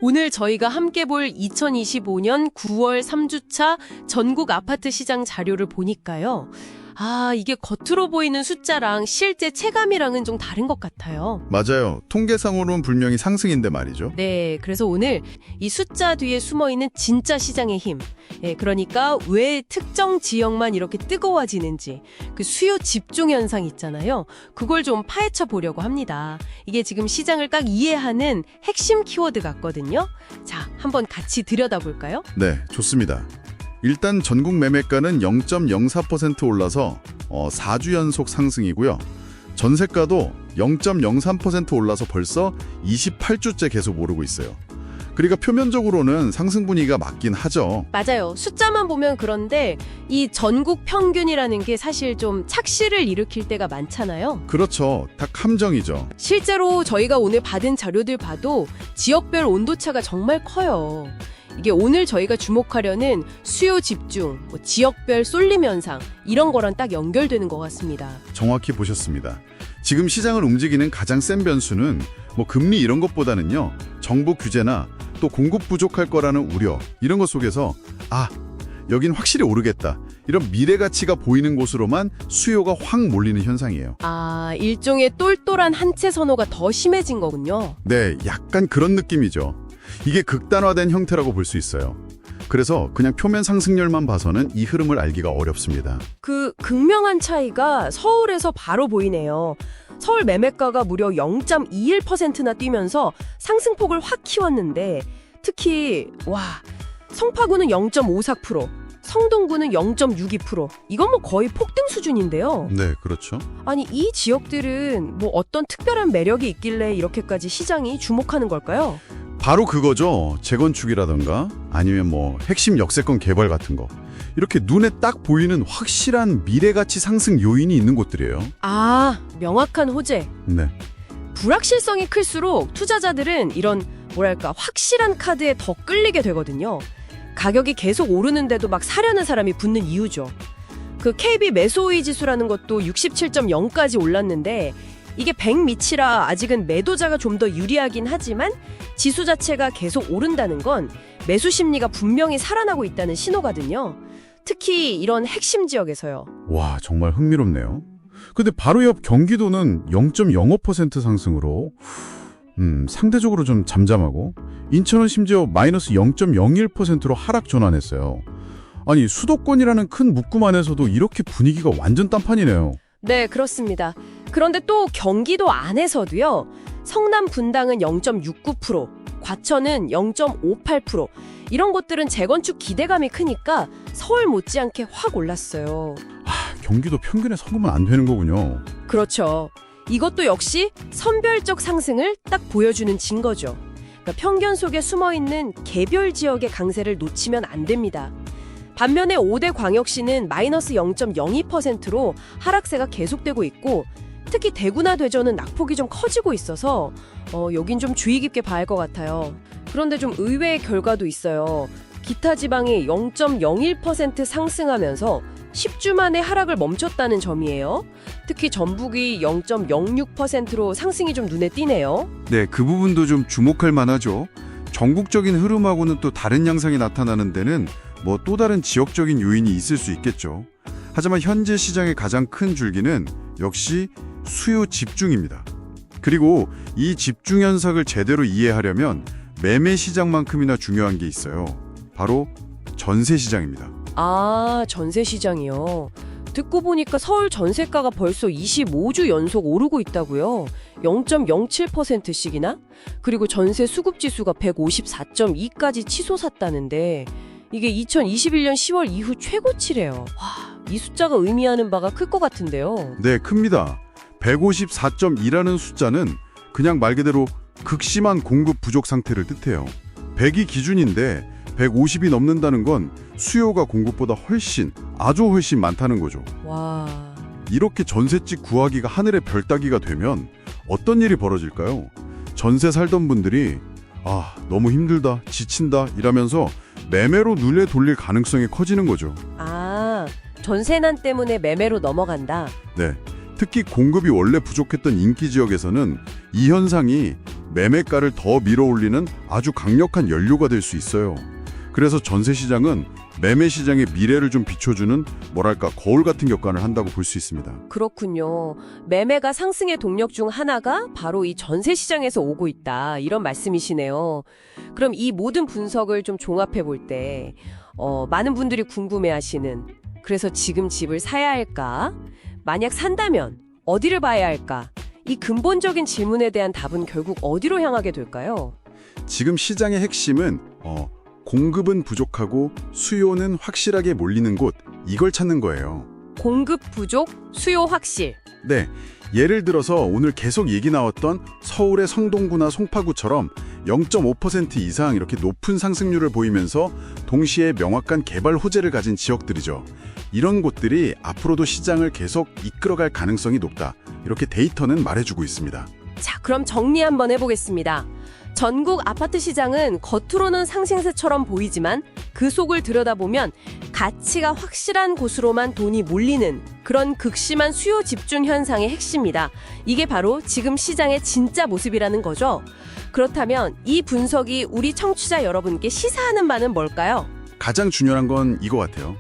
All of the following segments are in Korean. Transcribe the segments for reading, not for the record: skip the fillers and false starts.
오늘 저희가 함께 볼 2025년 9월 3주차 전국 아파트 시장 자료를 보니까요. 이게 겉으로 보이는 숫자랑 실제 체감이랑은 좀 다른 것 같아요. 맞아요. 통계상으로는 분명히 상승인데 말이죠. 네, 그래서 오늘 이 숫자 뒤에 숨어있는 진짜 시장의 힘. 그러니까 왜 특정 지역만 이렇게 뜨거워지는지, 그 수요 집중 현상 있잖아요. 그걸 좀 파헤쳐 보려고 합니다. 이게 지금 시장을 딱 이해하는 핵심 키워드 같거든요. 자, 한번 같이 들여다볼까요? 네, 좋습니다. 일단 전국 매매가는 0.04% 올라서 4주 연속 상승이고요. 전세가도 0.03% 올라서 벌써 28주째 계속 오르고 있어요. 그러니까 표면적으로는 상승 분위기가 맞긴 하죠. 맞아요. 숫자만 보면 그런데 이 전국 평균이라는 게 사실 좀 착시를 일으킬 때가 많잖아요. 그렇죠. 딱 함정이죠. 실제로 저희가 오늘 받은 자료들 봐도 지역별 온도차가 정말 커요. 이게 오늘 저희가 주목하려는 수요 집중, 지역별 쏠림 현상 이런 거랑 딱 연결되는 것 같습니다. 정확히 보셨습니다. 지금 시장을 움직이는 가장 센 변수는 금리 이런 것보다는요. 정부 규제나 또 공급 부족할 거라는 우려 이런 것 속에서 여긴 확실히 오르겠다. 이런 미래 가치가 보이는 곳으로만 수요가 확 몰리는 현상이에요. 일종의 똘똘한 한채 선호가 더 심해진 거군요. 네, 약간 그런 느낌이죠. 이게 극단화된 형태라고 볼 수 있어요. 그래서 그냥 표면 상승률만 봐서는 이 흐름을 알기가 어렵습니다. 그 극명한 차이가 서울에서 바로 보이네요. 서울 매매가가 무려 0.21%나 뛰면서 상승폭을 확 키웠는데 특히 성파구는 0.54%, 성동구는 0.62%. 이건 거의 폭등 수준인데요. 네, 그렇죠. 아니 이 지역들은 어떤 특별한 매력이 있길래 이렇게까지 시장이 주목하는 걸까요? 바로 그거죠. 재건축이라던가 아니면 핵심 역세권 개발 같은 거. 이렇게 눈에 딱 보이는 확실한 미래가치 상승 요인이 있는 곳들이에요. 명확한 호재. 네. 불확실성이 클수록 투자자들은 이런 확실한 카드에 더 끌리게 되거든요. 가격이 계속 오르는데도 막 사려는 사람이 붙는 이유죠. 그 KB 매수호의 지수라는 것도 67.0까지 올랐는데 이게 100 밑이라 아직은 매도자가 좀 더 유리하긴 하지만 지수 자체가 계속 오른다는 건 매수 심리가 분명히 살아나고 있다는 신호거든요. 특히 이런 핵심 지역에서요. 와, 정말 흥미롭네요. 근데 바로 옆 경기도는 0.05% 상승으로 상대적으로 좀 잠잠하고 인천은 심지어 마이너스 0.01%로 하락 전환했어요. 아니, 수도권이라는 큰 묶음 안에서도 이렇게 분위기가 완전 딴판이네요. 네, 그렇습니다. 그런데 또 경기도 안에서도요. 성남 분당은 0.69%, 과천은 0.58%. 이런 곳들은 재건축 기대감이 크니까 서울 못지않게 확 올랐어요. 경기도 평균에 속으면 안 되는 거군요. 그렇죠. 이것도 역시 선별적 상승을 딱 보여주는 증거죠. 그러니까 평균 속에 숨어있는 개별 지역의 강세를 놓치면 안 됩니다. 반면에 5대 광역시는 마이너스 0.02%로 하락세가 계속되고 있고 특히 대구나 대전은 낙폭이 좀 커지고 있어서 여긴 좀 주의 깊게 봐야 할 것 같아요. 그런데 좀 의외의 결과도 있어요. 기타 지방이 0.01% 상승하면서 10주 만에 하락을 멈췄다는 점이에요. 특히 전북이 0.06%로 상승이 좀 눈에 띄네요. 네, 그 부분도 좀 주목할 만하죠. 전국적인 흐름하고는 또 다른 양상이 나타나는 데는 또 다른 지역적인 요인이 있을 수 있겠죠. 하지만 현재 시장의 가장 큰 줄기는 역시 수요 집중입니다. 그리고 이 집중 현상을 제대로 이해하려면 매매 시장만큼이나 중요한 게 있어요. 바로 전세 시장입니다. 전세 시장이요. 듣고 보니까 서울 전세가가 벌써 25주 연속 오르고 있다고요. 0.07%씩이나? 그리고 전세 수급 지수가 154.2까지 치솟았다는데 이게 2021년 10월 이후 최고치래요. 이 숫자가 의미하는 바가 클 것 같은데요. 네, 큽니다. 154.2라는 숫자는 그냥 말 그대로 극심한 공급 부족 상태를 뜻해요. 100이 기준인데 150이 넘는다는 건 수요가 공급보다 아주 훨씬 많다는 거죠. 와. 이렇게 전셋집 구하기가 하늘의 별 따기가 되면 어떤 일이 벌어질까요? 전세 살던 분들이 너무 힘들다, 지친다 이러면서 매매로 눈에 돌릴 가능성이 커지는 거죠. 전세난 때문에 매매로 넘어간다. 네. 특히 공급이 원래 부족했던 인기 지역에서는 이 현상이 매매가를 더 밀어올리는 아주 강력한 연료가 될 수 있어요. 그래서 전세 시장은 매매 시장의 미래를 좀 비춰주는 뭐랄까 거울 같은 격관을 한다고 볼 수 있습니다. 그렇군요. 매매가 상승의 동력 중 하나가 바로 이 전세 시장에서 오고 있다. 이런 말씀이시네요. 그럼 이 모든 분석을 좀 종합해 볼 때 많은 분들이 궁금해하시는 그래서 지금 집을 사야 할까? 만약 산다면 어디를 봐야 할까? 이 근본적인 질문에 대한 답은 결국 어디로 향하게 될까요? 지금 시장의 핵심은 공급은 부족하고 수요는 확실하게 몰리는 곳, 이걸 찾는 거예요. 공급 부족, 수요 확실. 네, 예를 들어서 오늘 계속 얘기 나왔던 서울의 성동구나 송파구처럼 0.5% 이상 이렇게 높은 상승률을 보이면서 동시에 명확한 개발 호재를 가진 지역들이죠. 이런 곳들이 앞으로도 시장을 계속 이끌어갈 가능성이 높다. 이렇게 데이터는 말해주고 있습니다. 자, 그럼 정리 한번 해보겠습니다. 전국 아파트 시장은 겉으로는 상승세처럼 보이지만 그 속을 들여다보면 가치가 확실한 곳으로만 돈이 몰리는 그런 극심한 수요 집중 현상의 핵심이다. 이게 바로 지금 시장의 진짜 모습이라는 거죠. 그렇다면 이 분석이 우리 청취자 여러분께 시사하는 바는 뭘까요? 가장 중요한 건 이거 같아요.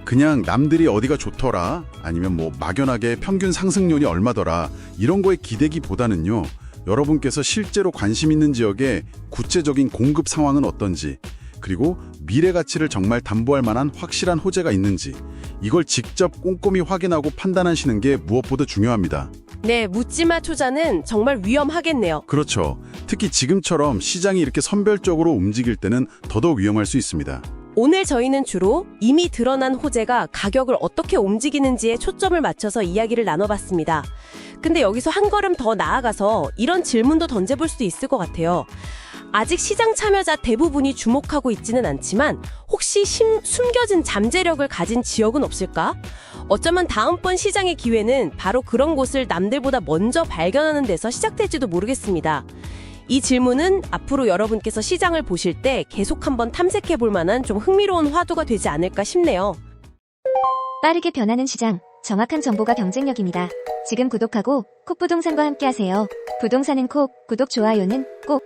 그냥 남들이 어디가 좋더라, 아니면 뭐 막연하게 평균 상승률이 얼마더라, 이런 거에 기대기보다는요. 여러분께서 실제로 관심 있는 지역의 구체적인 공급 상황은 어떤지, 그리고 미래 가치를 정말 담보할 만한 확실한 호재가 있는지, 이걸 직접 꼼꼼히 확인하고 판단하시는 게 무엇보다 중요합니다. 네, 묻지마 초자는 정말 위험하겠네요. 그렇죠. 특히 지금처럼 시장이 이렇게 선별적으로 움직일 때는 더더욱 위험할 수 있습니다. 오늘 저희는 주로 이미 드러난 호재가 가격을 어떻게 움직이는지에 초점을 맞춰서 이야기를 나눠봤습니다. 근데 여기서 한 걸음 더 나아가서 이런 질문도 던져볼 수도 있을 것 같아요. 아직 시장 참여자 대부분이 주목하고 있지는 않지만 혹시 숨겨진 잠재력을 가진 지역은 없을까? 어쩌면 다음번 시장의 기회는 바로 그런 곳을 남들보다 먼저 발견하는 데서 시작될지도 모르겠습니다. 이 질문은 앞으로 여러분께서 시장을 보실 때 계속 한번 탐색해 볼 만한 좀 흥미로운 화두가 되지 않을까 싶네요. 빠르게 변하는 시장, 정확한 정보가 경쟁력입니다. 지금 구독하고 콕부동산과 함께하세요. 부동산은 콕, 구독, 좋아요는 꼭.